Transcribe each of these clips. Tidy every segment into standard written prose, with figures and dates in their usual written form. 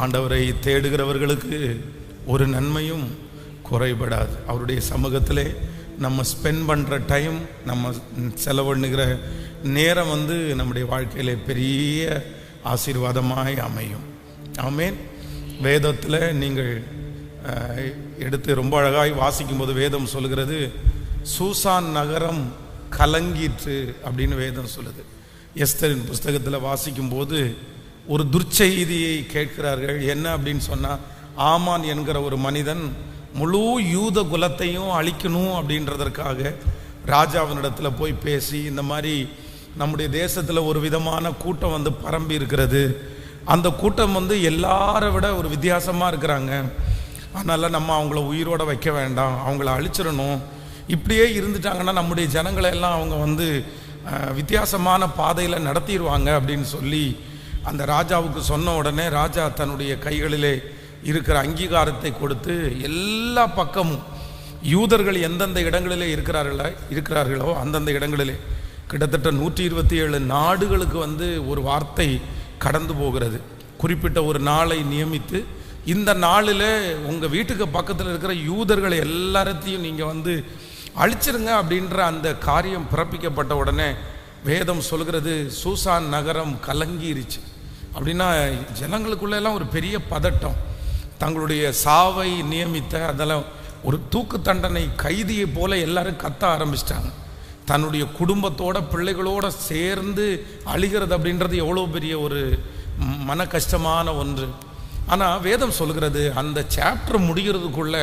ஆண்டவரை தேடுகிறவர்களுக்கு ஒரு நன்மையும் குறைபடாது. அவருடைய சமூகத்திலே நம்ம ஸ்பெண்ட் பண்ணுற டைம், நம்ம செலவண்ணுகிற நேரம் நம்முடைய வாழ்க்கையிலே பெரிய ஆசீர்வாதமாய் அமையும். ஆமேன். வேதத்தில் நீங்கள் எடுத்து ரொம்ப அழகாய் வாசிக்கும்போது வேதம் சொல்லுகிறது, சூசான் நகரம் கலங்கிற்று அப்படின்னு வேதம் சொல்லுது. எஸ்தரின் புஸ்தகத்தில் வாசிக்கும்போது ஒரு துர்ச்செய்தியை கேட்கிறார்கள். என்ன அப்படின்னு சொன்னால், ஆமான் என்கிற ஒரு மனிதன் முழு யூத குலத்தையும் அழிக்கணும் அப்படின்றதற்காக ராஜாவினிடத்தில் போய் பேசி, இந்த மாதிரி நம்முடைய தேசத்தில் ஒரு விதமான கூட்டம் பரம்பி இருக்கிறது, அந்த கூட்டம் எல்லாரை விட ஒரு வித்தியாசமாக இருக்கிறாங்க, அதனால் நம்ம அவங்கள உயிரோட வைக்க வேண்டாம், அவங்கள அழிச்சிடணும், இப்படியே இருந்துட்டாங்கன்னா நம்முடைய ஜனங்களை எல்லாம் அவங்க வித்தியாசமான பாதையில் நடத்திடுவாங்க அப்படின்னு சொல்லி அந்த ராஜாவுக்கு சொன்ன உடனே ராஜா தன்னுடைய கைகளிலே இருக்கிற அங்கீகாரத்தை கொடுத்து எல்லா பக்கமும் யூதர்கள் எந்தெந்த இடங்களிலே இருக்கிறார்களோ அந்தந்த இடங்களிலே கிட்டத்தட்ட 127 நாடுகளுக்கு ஒரு வார்த்தை கடந்து போகிறது. குறிப்பிட்ட ஒரு நாளை நியமித்து, இந்த நாளில் உங்கள் வீட்டுக்கு பக்கத்தில் இருக்கிற யூதர்களை எல்லாத்தையும் நீங்கள் அழிச்சிருங்க அப்படின்ற அந்த காரியம் பிறப்பிக்கப்பட்ட உடனே வேதம் சொல்கிறது, சூசான் நகரம் கலங்கிருச்சு. அப்படின்னா ஜனங்களுக்குள்ளெல்லாம் ஒரு பெரிய பதட்டம். தங்களுடைய சாவை நியமித்த அதெல்லாம் ஒரு தூக்கு தண்டனை கைதியை போல எல்லாரும் கத்த ஆரம்பிச்சிட்டாங்க. தன்னுடைய குடும்பத்தோட பிள்ளைகளோட சேர்ந்து அழிகிறது அப்படின்றது எவ்வளோ பெரிய ஒரு மன கஷ்டமான ஒன்று. ஆனால் வேதம் சொல்கிறது, அந்த சாப்டர் முடிகிறதுக்குள்ள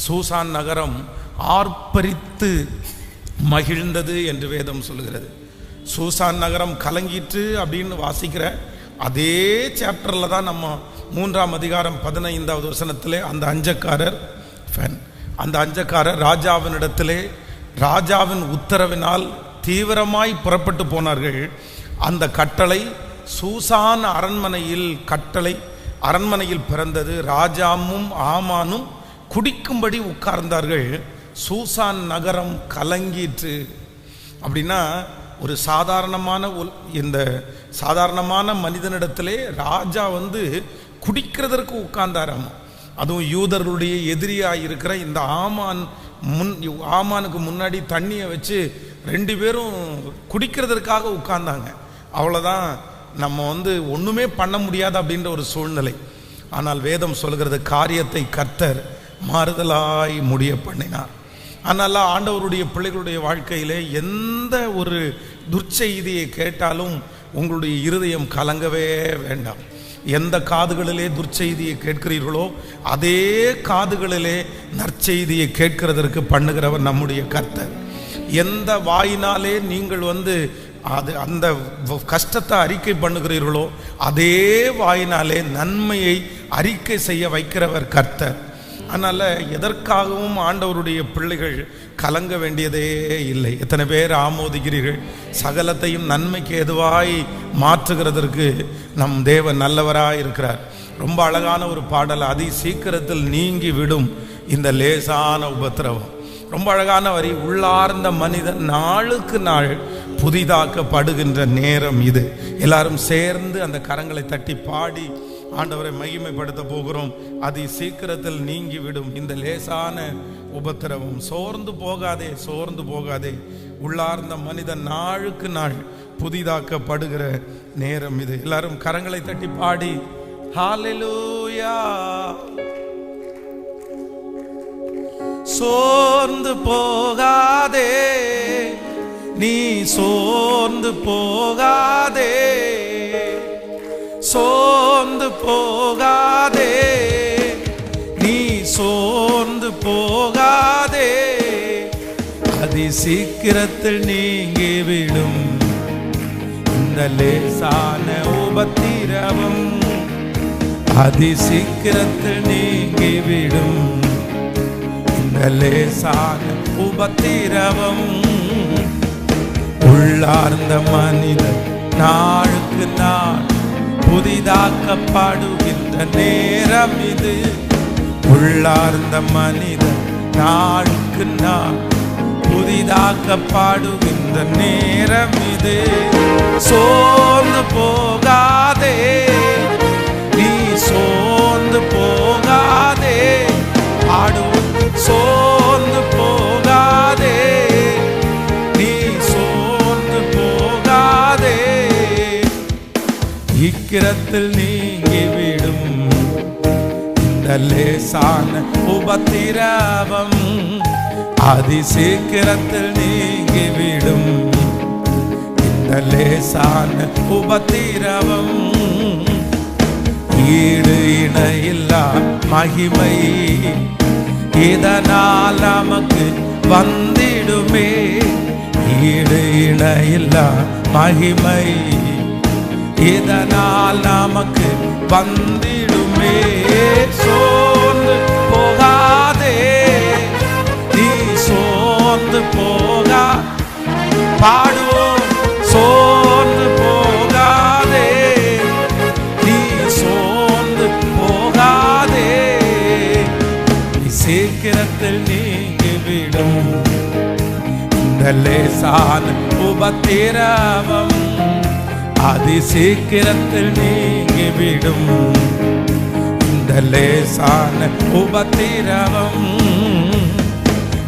சூசான் நகரம் ஆர்ப்பரித்து மகிழ்ந்தது என்று வேதம் சொல்கிறது. சூசான் நகரம் கலங்கிற்று அப்படின்னு வாசிக்கிற அதே சாப்டரில் தான் நம்ம 3ஆம் அதிகாரம் 15வது வசனத்திலே அந்த அஞ்சக்காரர் ராஜாவினிடத்திலே ராஜாவின் உத்தரவினால் தீவிரமாய் புறப்பட்டு போனார்கள். அந்த கட்டளை சூசான் அரண்மனையில் பிறந்தது. ராஜாவும் ஆமானும் குடிக்கும்படி உட்கார்ந்தார்கள். சூசான் நகரம் கலங்கிற்று. அப்படின்னா ஒரு சாதாரணமான மனிதனிடத்திலே ராஜா குடிக்கிறதற்கு உட்கார்ந்தாராம். அதுவும் யூதர்களுடைய எதிரியாக இருக்கிற இந்த ஆமானுக்கு முன்னாடி தண்ணியை வச்சு 2 பேரும் குடிக்கிறதற்காக உட்கார்ந்தாங்க. அவ்வளோதான், நம்ம ஒன்றுமே பண்ண முடியாது அப்படின்ற ஒரு சூழ்நிலை. ஆனால் வேதம் சொல்கிறது, காரியத்தை கர்த்தர் மாறுதலாய் முடிய பண்ணினார். அதனால் ஆண்டவருடைய பிள்ளைகளுடைய வாழ்க்கையிலே எந்த ஒரு துர்ச்செய்தியை கேட்டாலும் உங்களுடைய இருதயம் கலங்கவே வேண்டாம். எந்த காதுகளிலே துர்ச்செய்தியை கேட்கிறீர்களோ அதே காதுகளிலே நற்செய்தியை கேட்கிறதற்கு பண்ணுகிறவர் நம்முடைய கர்த்தர். எந்த வாயினாலே நீங்கள் அந்த கஷ்டத்தை அறிக்கை பண்ணுகிறீர்களோ அதே வாயினாலே நன்மையை அறிக்கை செய்ய வைக்கிறவர் கர்த்தர். அதனால் எதற்காகவும் ஆண்டவருடைய பிள்ளைகள் கலங்க வேண்டியதே இல்லை. எத்தனை பேர் ஆமோதிக்கிறீர்கள்? சகலத்தையும் நன்மைக்கு எதுவாய் மாற்றுகிறதற்கு நம் தேவன் நல்லவராய் இருக்கிறார். ரொம்ப அழகான ஒரு பாடல், அதி சீக்கிரத்தில் நீங்கி விடும் இந்த லேசான உபத்திரவம். ரொம்ப அழகான வரி, உள்ளார்ந்த மனிதன் நாளுக்கு நாள் புதிதாக்கப்படுகின்ற நேரம் இது. எல்லாரும் சேர்ந்து அந்த கரங்களை தட்டி பாடி ஆண்டவரை மகிமைப்படுத்த போகிறோம். அதி சீக்கிரத்தில் நீங்கி விடும் இந்த லேசான உபத்திரவம். சோர்ந்து போகாதே. உள்ளார்ந்த மனிதன் நாளுக்கு நாள் புதிதாக்கப்படுகிற நேரம் இது. எல்லாரும் கரங்களை தட்டி பாடி ஹல்லேலூயா. சோர்ந்து போகாதே, நீ சோர்ந்து போகாதே, சோர்ந்து போகாதே, நீ சோர்ந்து போகாதே. அதி சீக்கிரத்தில் நீங்கிவிடும் இந்த லேசான உபத்திரவம். அதி சீக்கிரத்தில் நீங்கிவிடும் இந்த லேசான உபத்திரவம். உள்ளார்ந்த மனிதன் நாளுக்கு நாள் புதிதாக்கப்படுகின்ற நேரம் இது. உள்ளார்ந்த மனிதன் நாளுக்கு நாள் புதிதாக்கப்படுகின்ற நேரம் இது. சோர்ந்து போகாதே, நீ சீக்கிரத்தில் நீங்கிவிடும் இந்த லேசான உபத்திரவம், அதி சீக்கிரத்தில் நீங்கிவிடும் இந்த லேசான உபத்திரவம். ஈடு இணையில்லா மகிமை இதனால் நமக்கு வந்திடுமே. ஈடு இணையில்லா மகிமை இதனால் நமக்கு வந்திடுமே. சோர்ந்து போகாதே, நீ சோர்ந்து போகா, பாடுவோம். சோர்ந்து போகாதே, நீ சோர்ந்து போகாதே, நீ சீக்கிரத்தில் நீங்கிவிடும் இந்த லேசான உபத்திரவம், அதி சீக்கிரத்தில் நீங்கிவிடும் இந்த லேசான உபத்திரவம்.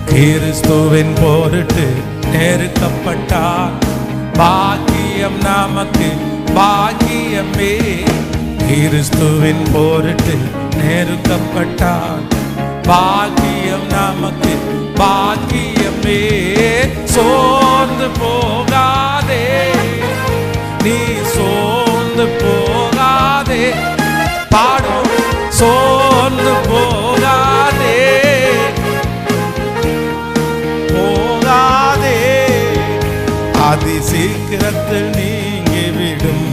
கிறிஸ்துவின் பொருட்டு நெருக்கப்பட்டார், பாக்கியம் நமக்கு பாக்கியமே. கிறிஸ்துவின் பொருட்டு நெருக்கப்பட்டார், பாக்கியம் நமக்கு பாக்கியமே. சோர்ந்து போகாதே, நீ சோர்ந்து போகாதே, பாடும். சோர்ந்து போகாதே, போகாதே, அதி சீக்கிரத்தில் நீங்கிவிடும்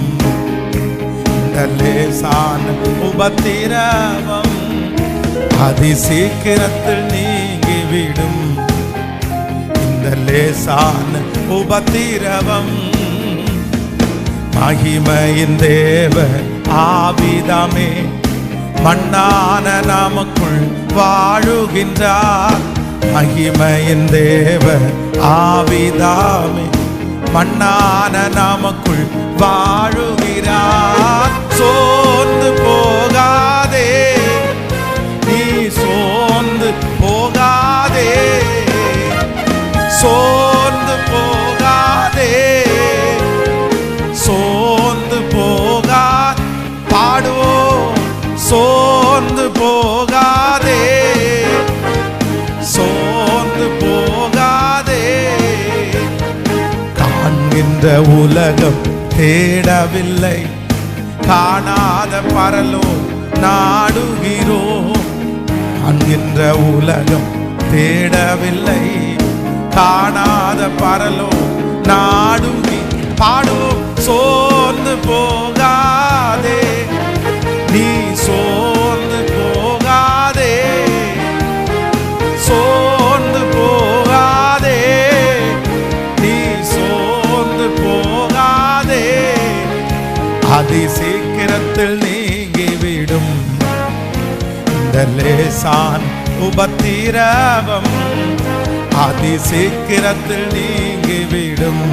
இந்த லேசான உபத்திரவம், அதி சீக்கிரத்தில் நீங்கிவிடும் இந்த லேசான உபத்திரவம். மகிமையின் தேவ ஆவிதாமே மண்ணான நமக்குள் வாழுகின்றார். மகிமையின் தேவ ஆவிதாமே மண்ணான நமக்குள் வாழுகிறார். சோர்ந்து போகாதே, நீ சோர்ந்து போகாதே, சோர்ந்து போகாதே, சோர்ந்து போகா, பாடுவோம். சோர்ந்து போகாதே, சோர்ந்து போகாதே, காண்கின்ற உலகம் தேடவில்லை, காணாத பரலோ நாடுகிறோம். காண்கின்ற உலகம் தேடவில்லை, காணாத பரலோ நாடுகி, பாடுவோம். சோர்ந்து போகாதே, நீ சோர்ந்து போகாதே, சோர்ந்து போகாதே, நீ சோர்ந்து போகாதே, அதி சீக்கிரத்தில் நீங்கிவிடும் இந்த லேசான் உபத்திரவம், அதி சீக்கிரத்தில் நீங்கிவிடும்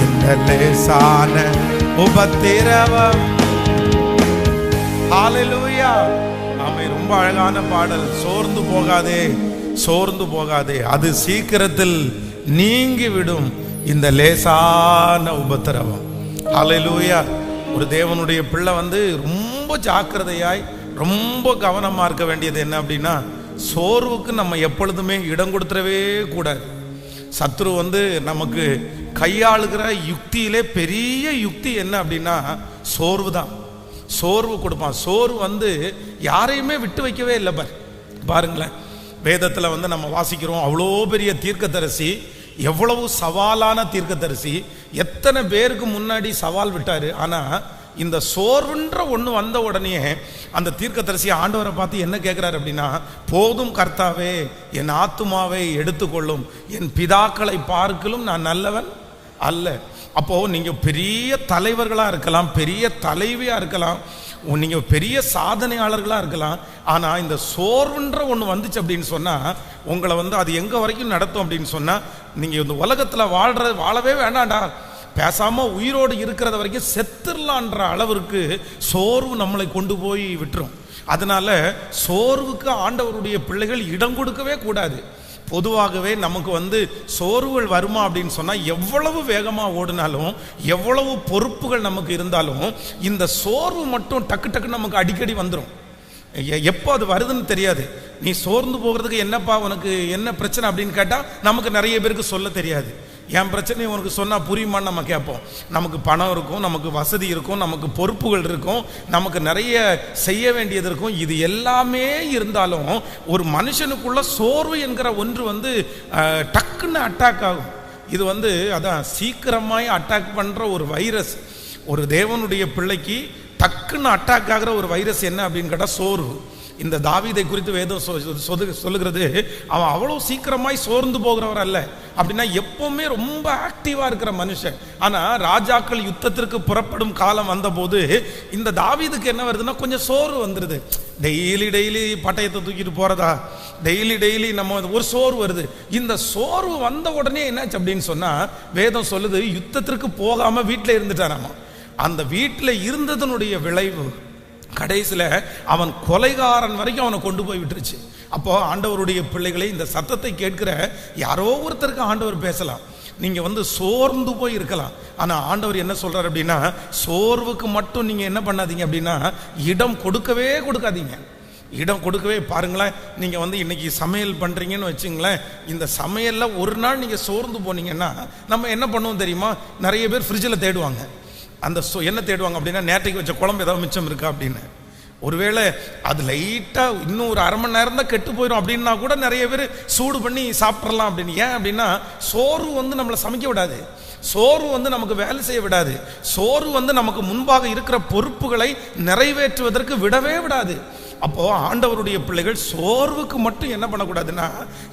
இந்த லேசான உபத்திரவம். ஹல்லேலூயா. ஆமென். ரொம்ப அழகான பாடல். சோர்ந்து போகாதே, சோர்ந்து போகாதே, அது சீக்கிரத்தில் நீங்கிவிடும் இந்த லேசான உபத்திரவம். ஹல்லேலூயா. ஒரு தேவனுடைய பிள்ளை ரொம்ப ஜாக்கிரதையாய் ரொம்ப கவனமா இருக்க வேண்டியது என்ன அப்படின்னா, சோர்வுக்கு நம்ம எப்பொழுதுமே இடம் கொடுத்துடவே கூடாது. சத்ரு நமக்கு கையாளுகிற யுக்தியிலே பெரிய யுக்தி என்ன அப்படின்னா சோர்வு தான். சோர்வு கொடுப்பான். சோர்வு யாரையுமே விட்டு வைக்கவே இல்லை. பாருங்களேன், வேதத்தில் நம்ம வாசிக்கிறோம், அவ்வளோ பெரிய தீர்க்கதரிசி, எவ்வளவு சவாலான தீர்க்கதரிசி, எத்தனை பேருக்கு முன்னாடி சவால் விட்டாரு. ஆனால் இந்த சோர்வுன்ற ஒன்று வந்த உடனே அந்த தீர்க்கதரிசி ஆண்டவரை பார்த்து என்ன கேட்குறாரு அப்படின்னா, போதும் கர்த்தாவே, என் ஆத்துமாவை எடுத்துக்கொள்ளும், என் பிதாக்களை பார்க்கலும் நான் நல்லவன் அல்ல. அப்போது நீங்கள் பெரிய தலைவர்களாக இருக்கலாம், பெரிய தலைவியாக இருக்கலாம், நீங்கள் பெரிய சாதனையாளர்களாக இருக்கலாம், ஆனால் இந்த சோர்வுன்ற ஒன்று வந்துச்சு அப்படின்னு சொன்னால் உங்களை அது எங்கே வரைக்கும் நடத்தும் அப்படின்னு சொன்னால், நீங்கள் இந்த உலகத்தில் வாழவே வேண்டாண்டா, பேசாமல் உயிரோடு இருக்கிறத வரைக்கும் செத்துடலான்ற அளவிற்கு சோர்வு நம்மளை கொண்டு போய் விட்டுரும். அதனால சோர்வுக்கு ஆண்டவருடைய பிள்ளைகள் இடம் கொடுக்கவே கூடாது. பொதுவாகவே நமக்கு சோர்வுகள் வருமா அப்படின்னு சொன்னால், எவ்வளவு வேகமாக ஓடினாலும், எவ்வளவு பொறுப்புகள் நமக்கு இருந்தாலும், இந்த சோர்வு மட்டும் டக்கு டக்குன்னு நமக்கு அடிக்கடி வந்துடும். எப்போ அது வருதுன்னு தெரியாது. நீ சோர்ந்து போகிறதுக்கு என்னப்பா உனக்கு என்ன பிரச்சனை அப்படின்னு கேட்டால் நமக்கு நிறைய பேருக்கு சொல்ல தெரியாது. என் பிரச்சனையை உனக்கு சொன்னால் புரியுமான்னு நம்ம கேட்போம். நமக்கு பணம் இருக்கும், நமக்கு வசதி இருக்கும், நமக்கு பொறுப்புகள் இருக்கும், நமக்கு நிறைய செய்ய வேண்டியது இருக்கும். இது எல்லாமே இருந்தாலும் ஒரு மனுஷனுக்குள்ள சோர்வு என்கிற ஒன்று டக்குன்னு அட்டாக் ஆகும். இது அதான் சீக்கிரமாய் அட்டாக் பண்ணுற ஒரு வைரஸ். ஒரு தேவனுடைய பிள்ளைக்கு டக்குன்னு அட்டாக் ஆகிற ஒரு வைரஸ் என்ன அப்படின்னு கேட்டால் சோர்வு. இந்த தாவீதை குறித்து வேதம் சொல்லுகிறது, அவன் அவ்வளோ சீக்கிரமாய் சோர்ந்து போகிறவர் அல்ல. அப்படின்னா எப்பவுமே ரொம்ப ஆக்டிவா இருக்கிற மனுஷன். ஆனா ராஜாக்கள் யுத்தத்திற்கு புறப்படும் காலம் வந்தபோது இந்த தாவீதுக்கு என்ன வருதுன்னா, கொஞ்சம் சோர்வு வந்துருது. டெய்லி பட்டயத்தை தூக்கிட்டு போறதா, டெய்லி நம்ம ஒரு சோர்வு வருது. இந்த சோர்வு வந்த உடனே என்னாச்சு அப்படின்னு சொன்னா, வேதம் சொல்லுது யுத்தத்திற்கு போகாம வீட்டில் இருந்துட்டாராமா. அந்த வீட்டில் இருந்ததனுடைய விளைவு கடைசியில் அவன் கொலைகாரன் வரைக்கும் அவனை கொண்டு போய் விட்டுருச்சு. அப்போ ஆண்டவருடைய பிள்ளைகளை, இந்த சத்தத்தை கேட்கிற யாரோ ஒருத்தருக்கு ஆண்டவர் பேசலாம். நீங்க சோர்ந்து போய் இருக்கலாம். ஆனா ஆண்டவர் என்ன சொல்றாரு அப்படின்னா, சோர்வுக்கு மட்டும் நீங்க என்ன பண்ணாதீங்க அப்படின்னா, இடம் கொடுக்காதீங்க. இடம் கொடுக்கவே பாருங்களேன். நீங்க இன்னைக்கு சமையல் பண்றீங்கன்னு வச்சுங்களேன், இந்த சமையல்ல ஒரு நாள் நீங்க சோர்ந்து போனீங்கன்னா நம்ம என்ன பண்ணுவோம் தெரியுமா? நிறைய பேர் ஃப்ரிட்ஜில் தேடுவாங்க. அந்த என்ன தேடுவாங்க அப்படின்னா, நேற்றைக்கு வச்ச குழம்பு ஏதாவது மிச்சம் இருக்கா அப்படின்னு. ஒருவேளை அது லைட்டாக இன்னும் ஒரு அரை மணி நேரம் தான் கெட்டு போயிடும் அப்படின்னா கூட நிறைய பேர் சூடு பண்ணி சாப்பிட்றலாம் அப்படின்னு. ஏன் அப்படின்னா, சோர்வு நம்மளை சமைக்க விடாது, சோர்வு நமக்கு வேலை செய்ய விடாது, சோர்வு நமக்கு முன்பாக இருக்கிற பொறுப்புகளை நிறைவேற்றுவதற்கு விடவே விடாது. அப்போ ஆண்டவருடைய பிள்ளைகள் சோர்வுக்கு மட்டும் என்ன பண்ணக்கூடாதுன்னா,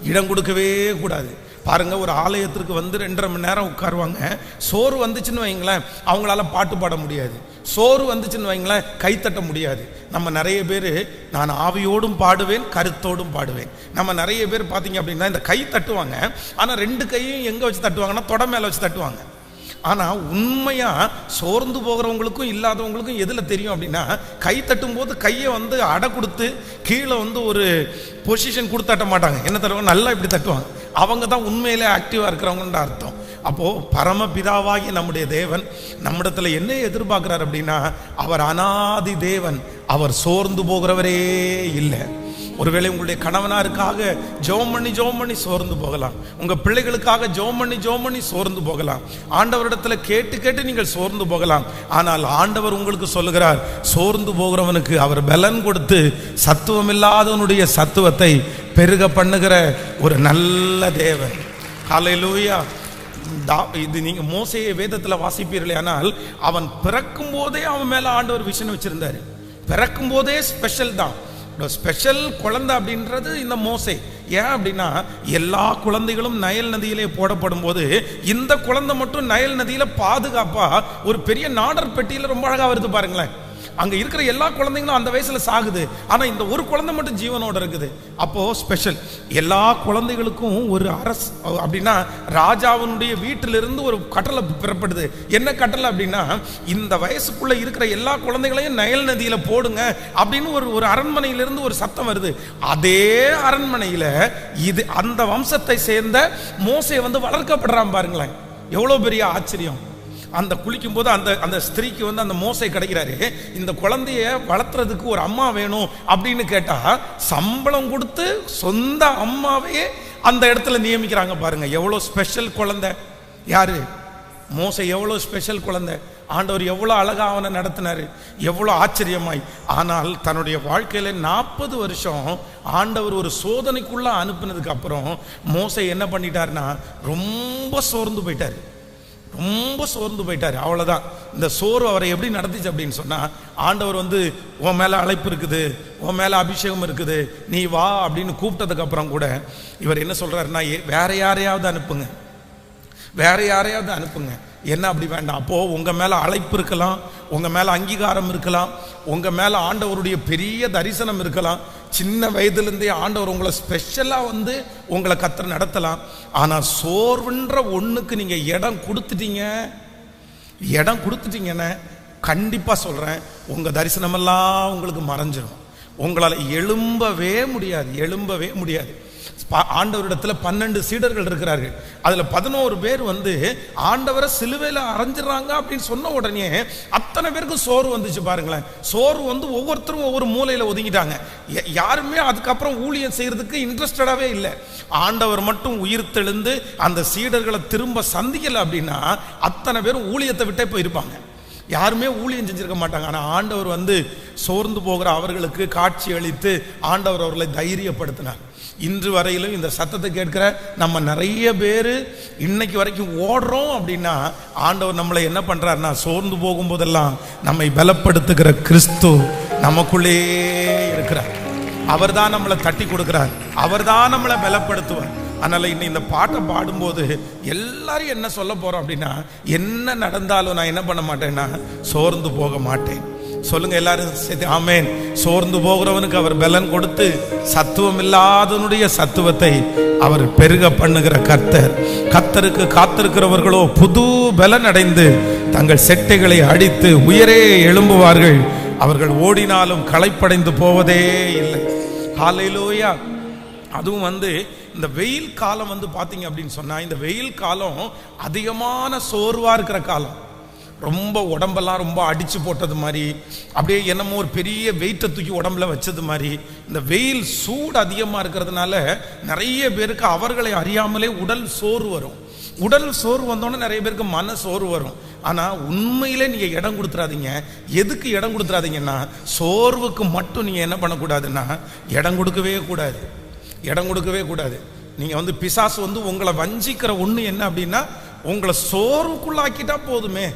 இடம் கொடுக்கவே கூடாது. பாருங்க, ஒரு ஆலயத்திற்கு 2.5 மணி நேரம் உட்காருவாங்க. சோறு வந்துச்சுன்னு வைங்களேன், அவங்களால பாட்டு பாட முடியாது. சோறு வந்துச்சுன்னு வைங்களேன், கைத்தட்ட முடியாது. நம்ம நிறைய பேர் நான் ஆவியோடும் பாடுவேன், கருத்தோடும் பாடுவேன். நம்ம நிறைய பேர் பார்த்தீங்க அப்படின்னா இந்த கை தட்டுவாங்க. ஆனால் 2 கையும் எங்கே வச்சு தட்டுவாங்கன்னா, தொட மேலே வச்சு தட்டுவாங்க. ஆனால் உண்மையாக சோர்ந்து போகிறவங்களுக்கும் இல்லாதவங்களுக்கும் எதில் தெரியும் அப்படின்னா, கை தட்டும் போது கையை அடை கொடுத்து கீழே ஒரு பொசிஷன் கொடுத்து தட்ட மாட்டாங்க. என்ன தருவாங்க? நல்லா இப்படி தட்டுவாங்க. அவங்க தான் உண்மையிலே ஆக்டிவாக இருக்கிறவங்கன்ற அர்த்தம். அப்போது பரமபிதாவாகி நம்முடைய தேவன் நம்மிடத்தில் என்ன எதிர்பார்க்குறார் அப்படின்னா, அவர் அனாதி தேவன், அவர் சோர்ந்து போகிறவரே இல்லை. ஒருவேளை உங்களுடைய கணவனாருக்காக ஜெபம் பண்ணி சோர்ந்து போகலாம். உங்க பிள்ளைகளுக்காக ஜெபம் பண்ணி சோர்ந்து போகலாம். ஆண்டவரிடத்தில் கேட்டு நீங்கள் சோர்ந்து போகலாம். ஆனால் ஆண்டவர் உங்களுக்கு சொல்லுகிறார், சோர்ந்து போகிறவனுக்கு அவர் பலன் கொடுத்து சத்துவம் இல்லாதவனுடைய சத்துவத்தை பெருக பண்ணுகிற ஒரு நல்ல தேவன். ஹல்லேலூயா. இது நீங்க மோசேயை வேதத்தில் வாசிப்பீர்களே, ஆனால் அவன் பிறக்கும் போதே அவன் மேல ஆண்டவர் விஷன் வச்சிருந்தாரு. பிறக்கும் போதே ஸ்பெஷல் தான். ஸ்பெஷல் குழந்தை அப்படின்றது இந்த மோசே. ஏன் அப்படின்னா, எல்லா குழந்தைகளும் நைல் நதியிலே போடப்படும் போது இந்த குழந்தை மட்டும் நைல் நதியில பாதுகாப்பா ஒரு பெரிய நாடர் பெட்டியில ரொம்ப அழகா வருது பாருங்களேன். அங்க இருக்கிற எல்லா குழந்தைங்களும் அந்த வயசுல சாகுது, ஆனா இந்த ஒரு குழந்தை மட்டும் ஜீவனோட இருக்குது. அப்போ ஸ்பெஷல். எல்லா குழந்தைகளுக்கும் ஒரு அரசு அப்படின்னா ராஜாவினுடைய வீட்டிலிருந்து ஒரு கட்டளை பிறப்படுது. என்ன கட்டளை அப்படின்னா, இந்த வயசுக்குள்ள இருக்கிற எல்லா குழந்தைகளையும் நைல் நதியில போடுங்க அப்படின்னு ஒரு அரண்மனையிலிருந்து ஒரு சத்தம் வருது. அதே அரண்மனையில இது அந்த வம்சத்தை சேர்ந்த மோசே வளர்க்கப்படுறான் பாருங்களேன். எவ்வளவு பெரிய ஆச்சரியம். அந்த குளிக்கும் போது அந்த ஸ்திரீக்கு அந்த மோசை கிடைக்கிறாரு. இந்த குழந்தைய வளர்த்துறதுக்கு ஒரு அம்மா வேணும் அப்படின்னு கேட்டா, சம்பளம் கொடுத்து சொந்த அம்மாவே அந்த இடத்துல நியமிக்கிறாங்க பாருங்க. எவ்வளவு ஸ்பெஷல் குழந்தை. யாரு? மோசை. எவ்வளவு ஸ்பெஷல் குழந்தை. ஆண்டவர் எவ்வளவு அழகா அவனை நடத்தினாரு, எவ்வளவு ஆச்சரியமாய். ஆனால் தன்னுடைய வாழ்க்கையில 40 வருஷம் ஆண்டவர் ஒரு சோதனைக்குள்ள அனுப்புனதுக்கு அப்புறம் மோசை என்ன பண்ணிட்டாருன்னா, ரொம்ப சோர்ந்து போயிட்டாரு. அவ்வளவுதான். இந்த சோர்வு அவரை எப்படி நடந்துச்சு அப்படின்னு சொன்னா, ஆண்டவர் உன் மேல அழைப்பு இருக்குது, உன் மேல அபிஷேகம் இருக்குது, நீ வா அப்படின்னு கூப்பிட்டதுக்கு அப்புறம் கூட இவர் என்ன சொல்றாருன்னா, வேற யாரையாவது அனுப்புங்க. என்ன அப்படி வேண்டாம். அப்போ உங்க மேல அழைப்பு இருக்கலாம், உங்க மேல அங்கீகாரம் இருக்கலாம், உங்க மேல ஆண்டவருடைய பெரிய தரிசனம் இருக்கலாம். சின்ன வயதிலிருந்தே ஆண்டவர் உங்களை ஸ்பெஷலா உங்களை கர்த்தர் நடத்தலாம். ஆனா சோர்வுன்ற ஒண்ணுக்கு நீங்க இடம் கொடுத்துட்டீங்கன்னு கண்டிப்பா சொல்றேன், உங்க தரிசனமெல்லாம் உங்களுக்கு மறைஞ்சிடும். உங்களால் எழும்பவே முடியாது. ஆண்டவரிடத்துல 12 சீடர்கள் இருக்கிறார்கள். அதுல 11 பேர் ஆண்டவரை சிலுவையில் அரைஞ்சிடறாங்க அப்படின்னு சொன்ன உடனே அத்தனை பேருக்கும் சோர்வு வந்துச்சு. பாருங்களேன், சோர்வு ஒவ்வொருத்தரும் ஒவ்வொரு மூலையில ஒதுங்கிட்டாங்க. யாருமே அதுக்கப்புறம் ஊழியம் செய்யறதுக்கு இன்ட்ரெஸ்டடாவே இல்லை. ஆண்டவர் மட்டும் உயிர் தெழுந்து அந்த சீடர்களை திரும்ப சந்திக்கல அப்படின்னா அத்தனை பேரும் ஊழியத்தை விட்டே போயிருப்பாங்க. யாருமே ஊழியம் செஞ்சிருக்க மாட்டாங்க. ஆனால் ஆண்டவர் சோர்ந்து போகிற அவர்களுக்கு காட்சி அளித்து ஆண்டவர் அவர்களை தைரியப்படுத்தினார். இன்று வரையிலும் இந்த சத்தத்தை கேட்கிற நம்ம நிறைய பேர் இன்னைக்கு வரைக்கும் ஓடுறோம் அப்படின்னா ஆண்டவர் நம்மளை என்ன பண்றாருன்னா, சோர்ந்து போகும்போதெல்லாம் நம்மை பலப்படுத்துகிற கிறிஸ்து நமக்குள்ளே இருக்கிறார். அவர் தான் நம்மளை தட்டி கொடுக்கிறார், அவர் தான் நம்மளை பலப்படுத்துவார். அதனால இன்னும் இந்த பாட்டை பாடும்போது எல்லாரும் என்ன சொல்ல போறோம் அப்படின்னா, என்ன நடந்தாலும் நான் என்ன பண்ண மாட்டேன்னா சோர்ந்து போக மாட்டேன். சொல்லுங்க எல்லாரும் சரி, ஆமேன். சோர்ந்து போகிறவனுக்கு அவர் பலன் கொடுத்து சத்துவம் இல்லாதவனுடைய சத்துவத்தை அவர் பெருக பண்ணுகிற கர்த்தர். கர்த்தருக்கு காத்திருக்கிறவர்களோ புது பலன் அடைந்து தங்கள் செட்டைகளை அடித்து உயரே எழும்புவார்கள். அவர்கள் ஓடினாலும் களைப்படைந்து போவதே இல்லை. ஹல்லேலூயா. அதுவும் இந்த வெயில் காலம் பார்த்தீங்க அப்படின்னு சொன்னா, இந்த வெயில் காலம் அதிகமான சோர்வா இருக்கிற காலம். ரொம்ப உடம்பெல்லாம் ரொம்ப அடிச்சு போட்டது மாதிரி, அப்படியே என்னமோ ஒரு பெரிய வெயிட்டை தூக்கி உடம்புல வச்சது மாதிரி, இந்த வெயில் சூடு அதிகமாக இருக்கிறதுனால நிறைய பேருக்கு அவர்களை அறியாமலே உடல் சோர்வு வரும். உடல் சோர்வு வந்தோடனே நிறைய பேருக்கு மன சோர்வு வரும். ஆனால் உண்மையிலே நீங்கள் இடம் கொடுத்துறாதீங்க. எதுக்கு இடம் கொடுத்துறாதீங்கன்னா, சோர்வுக்கு மட்டும் நீங்கள் என்ன பண்ணக்கூடாதுன்னா இடம் கொடுக்கவே கூடாது. இடம் கொடுக்கவே கூடாது. நீங்கள் பிசாசு உங்களை வஞ்சிக்கிற ஒன்று என்ன அப்படின்னா, உங்களை சோர்வுக்குள்ளாக்கிட்டா போதுமே.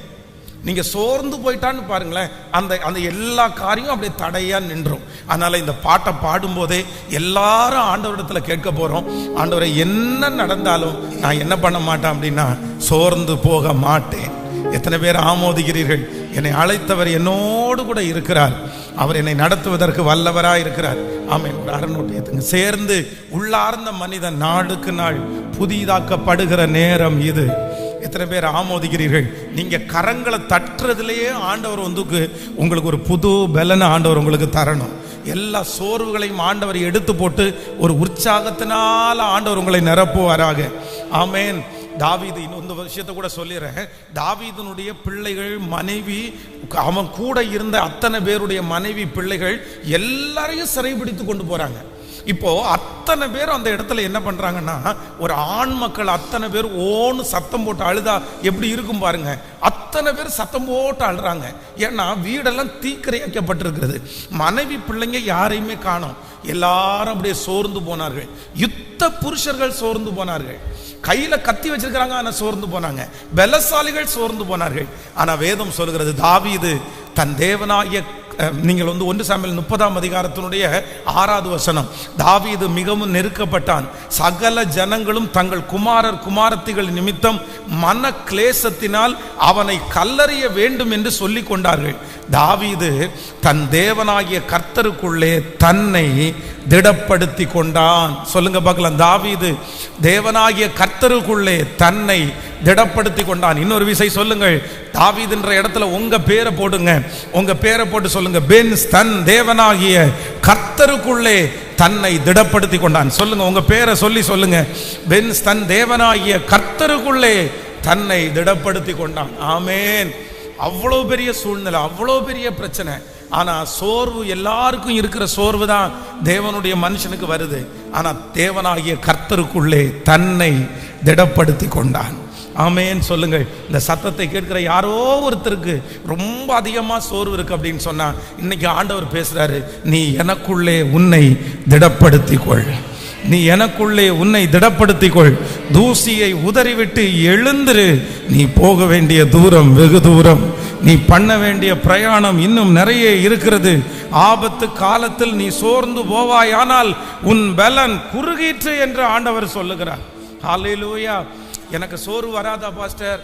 நீங்க சோர்ந்து போயிட்டான்னு பாருங்களேன், அந்த எல்லா காரியம் அப்படியே தடையா நின்றும். அதனால இந்த பாட்டை பாடும்போதே எல்லாரும் ஆண்டவரிடத்துல கேட்க போறோம், ஆண்டவரை என்ன நடந்தாலும் நான் என்ன பண்ண மாட்டேன் அப்படின்னா சோர்ந்து போக மாட்டேன். எத்தனை பேர் ஆமோதிக்கிறீர்கள்? என்னை அழைத்தவர் என்னோடு கூட இருக்கிறார், அவர் என்னை நடத்துவதற்கு வல்லவராய் இருக்கிறார். ஆமென். ஒரு அரணோட்டியத்துங்க சேர்ந்து உள்ளார்ந்த மனிதன் நாளுக்கு நாள் புதிதாக்கப்படுகிற நேரம் இது. எத்தனை பேர் ஆமோதிக்கிறீர்கள்? நீங்க கரங்களை தட்டுறதுலேயே ஆண்டவர் உங்களுக்கு ஒரு புது பலனை ஆண்டவர் உங்களுக்கு தரணும். எல்லா சோர்வுகளையும் ஆண்டவர் எடுத்து போட்டு ஒரு உற்சாகத்தினால ஆண்டவர் உங்களை நிரப்புவாராக. ஆமேன். தாவீது, இன்னொரு விஷயத்தை கூட சொல்லிடுறேன். தாவீதனுடைய பிள்ளைகள், மனைவி, அவன் கூட இருந்த அத்தனை பேருடைய மனைவி, பிள்ளைகள் எல்லாரையும் சிறைபிடித்து கொண்டு போறாங்க. இப்போ அத்தனை பேர் அந்த இடத்துல என்ன பண்றாங்கன்னா, ஒரு ஆண் மக்கள் அத்தனை பேர் ஓன்னு சத்தம் போட்டு அழுதா எப்படி இருக்கும் பாருங்க. அத்தனை பேர் சத்தம் போட்டு அழுறாங்க. ஏன்னா வீடெல்லாம் தீக்கிரையாக்கப்பட்டிருக்கிறது. மனைவி பிள்ளைங்க யாரையுமே காணோம். எல்லாரும் அப்படியே சோர்ந்து போனார்கள். யுத்த புருஷர்கள் சோர்ந்து போனார்கள். கையில கத்தி வச்சிருக்கிறாங்க, ஆனா சோர்ந்து போனாங்க. பலசாலிகள் சோர்ந்து போனார்கள். ஆனா வேதம் சொல்கிறது, தாவீது தன் தேவனாகிய, நீங்கள் 1 சாமுவேல் 30ஆம் அதிகாரத்தினுடைய 6வது வசனம், தாவீது மிகவும் நெருக்கப்பட்டான். சகல ஜனங்களும் தங்கள் குமாரர் குமாரத்திகள் நிமித்தம் மன கிளேசத்தினால் அவனை கல்லறிய வேண்டும் என்று சொல்லிக் கொண்டார்கள். தாவீது தன் தேவனாகிய கர்த்தருக்குள்ளே தன்னை திடப்படுத்தி கொண்டான். சொல்லுங்க பார்க்கலாம். தாவீது தேவனாகிய கர்த்தருக்குள்ளே தன்னை திடப்படுத்தி கொண்டான். இன்னொரு விஷயம் சொல்லுங்கள். தாவீதுன்ற இடத்துல உங்க பேரை போடுங்க. உங்க பேரை போட்டு சொல்லுங்க, பென்ஸ் தன் தேவனாகிய கர்த்தருக்குள்ளே தன்னை திடப்படுத்தி கொண்டான். சொல்லுங்க, உங்க பேரை சொல்லி சொல்லுங்க, பென்ஸ் தன் தேவனாகிய கர்த்தருக்குள்ளே தன்னை திடப்படுத்தி கொண்டான். ஆமேன். அவ்வளோ பெரிய சூழ்நிலை, அவ்வளோ பெரிய பிரச்சனை. ஆனா சோர்வு எல்லாருக்கும் இருக்கிற சோர்வு தான் தேவனுடைய மனுஷனுக்கு வருது. ஆனா தேவனாகிய கர்த்தருக்குள்ளே தன்னை திடப்படுத்தி கொண்டான். ஆமேன். சொல்லுங்கள். இந்த சத்தத்தை கேட்கிற யாரோ ஒருத்தருக்கு ரொம்ப அதிகமா சோர்வு இருக்கு அப்படின்னு சொன்னா, இன்னைக்கு ஆண்டவர் பேசுறாரு, நீ எனக்குள்ளே உன்னை திடப்படுத்திக் கொள். நீ எனக்குள்ளே உன்னை திடப்படுத்திக் கொள். தூசியை உதறிவிட்டு எழுந்திரு. நீ போக வேண்டிய தூரம் வெகு தூரம். நீ பண்ண வேண்டிய பிரயாணம் இன்னும் நிறைய இருக்கிறது. ஆபத்து காலத்தில் நீ சோர்ந்து போவாயானால் உன் பலன் குறுகிற்று என்று ஆண்டவர் சொல்லுகிறார். ஹல்லேலூயா. எனக்கு சோர்வு வராதா பாஸ்டர்?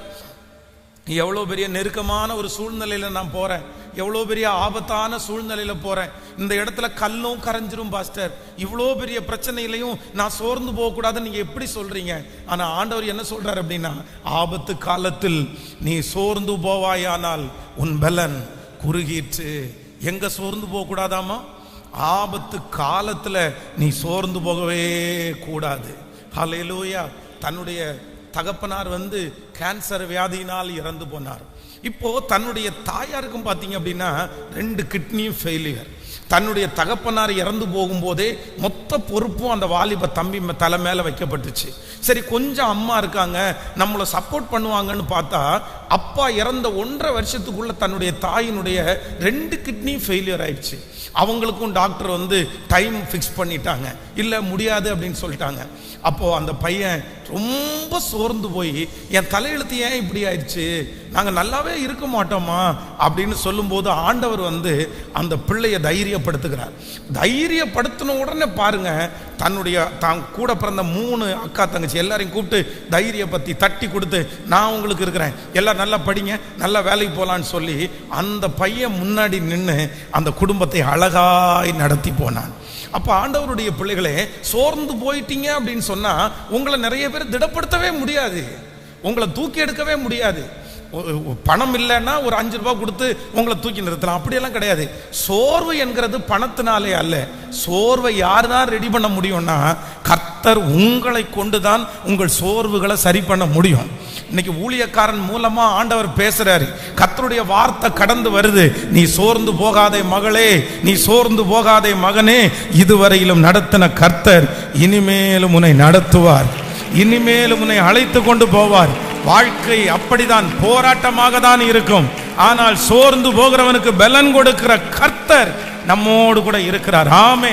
எவ்வளோ பெரிய நெருக்கமான ஒரு சூழ்நிலையில் நான் போகிறேன், எவ்வளோ பெரிய ஆபத்தான சூழ்நிலையில் போகிறேன், இந்த இடத்துல கல்லும் கரைஞ்சிரும் பாஸ்டர், இவ்வளோ பெரிய பிரச்சனையிலையும் நான் சோர்ந்து போகக்கூடாதுன்னு நீங்கள் எப்படி சொல்கிறீங்க? ஆனால் ஆண்டவர் என்ன சொல்கிறார் அப்படின்னா, ஆபத்து காலத்தில் நீ சோர்ந்து போவாயானால் உன் பலன் குறுகிற்று. எங்கே சோர்ந்து போகக்கூடாதாமா? ஆபத்து காலத்துல நீ சோர்ந்து போகவே கூடாது. ஹல்லேலூயா. தன்னுடைய தகப்பனார் கேன்சர் வியாதியினால் இறந்து போனார். இப்போ தன்னுடைய தாயாருக்கும் பார்த்தீங்க அப்படின்னா 2 கிட்னியும் ஃபெயிலியர். தன்னுடைய தகப்பனார் இறந்து போகும்போதே மொத்த பொறுப்பும் அந்த வாலிப தம்பி தலை மேலே வைக்கப்பட்டுச்சு. சரி, கொஞ்சம் அம்மா இருக்காங்க, நம்மளை சப்போர்ட் பண்ணுவாங்கன்னு பார்த்தா அப்பா இறந்த 1.5 வருஷத்துக்குள்ள தன்னுடைய தாயினுடைய 2 கிட்னியும் ஃபெயிலியர் ஆயிடுச்சு. அவங்களுக்கும் டாக்டர் டைம் ஃபிக்ஸ் பண்ணிட்டாங்க, இல்லை முடியாது அப்படின்னு சொல்லிட்டாங்க. அப்போ அந்த பையன் ரொம்ப சோர்ந்து போய், என் தலையெழுத்து ஏன் இப்படி ஆயிடுச்சு, நாங்கள் நல்லாவே இருக்க மாட்டோமா அப்படின்னு சொல்லும்போது ஆண்டவர் அந்த பிள்ளையை தைரியப்படுத்துகிறார். தைரியப்படுத்தின உடனே பாருங்க, தன்னுடைய தான் கூட பிறந்த 3 அக்கா தங்கச்சி எல்லாரையும் கூப்பிட்டு தைரிய பத்தி தட்டி கொடுத்து, நான் உங்களுக்கு இருக்கிறேன், எல்லாம் நல்லா படிங்க, நல்லா வேலைக்கு போகலான்னு சொல்லி அந்த பையன் முன்னாடி நின்று அந்த குடும்பத்தை அழகாய் நடத்தி போனான். அப்ப ஆண்டவருடைய பிள்ளைகளே, சோர்ந்து போயிட்டீங்க அப்படின்னு சொன்னா உங்களை நிறைய பேர் திடப்படுத்தவே முடியாது, உங்களை தூக்கி எடுக்கவே முடியாது. பணம் இல்லைன்னா ஒரு 5 ரூபாய் கொடுத்து உங்களை தூக்கி நிறுத்தலாம், அப்படியெல்லாம் கிடையாது. சோர்வு என்கிறது பணத்தினாலே அல்ல. சோர்வை யார் தான் ரெடி பண்ண முடியும்னா கர்த்தர் உங்களை கொண்டுதான் உங்கள் சோர்வுகளை சரி பண்ண முடியும். இன்னைக்கு ஊழியக்காரன் மூலமா ஆண்டவர் பேசுறாரு, கர்த்தருடைய வார்த்தை கடந்து வருது. நீ சோர்ந்து போகாதே மகளே, நீ சோர்ந்து போகாதே மகனே, இதுவரையிலும் நடத்தின கர்த்தர் இனிமேலும் உன்னை நடத்துவார், இனிமேலும் உன்னை அழைத்து கொண்டு போவார். வாழ்க்கை அப்படிதான், போராட்டமாக தான் இருக்கும். ஆனால் சோர்ந்து போகிறவனுக்கு பலன் கொடுக்கிற கர்த்தர் நம்மோடு கூட இருக்கிறார். ஆமென்.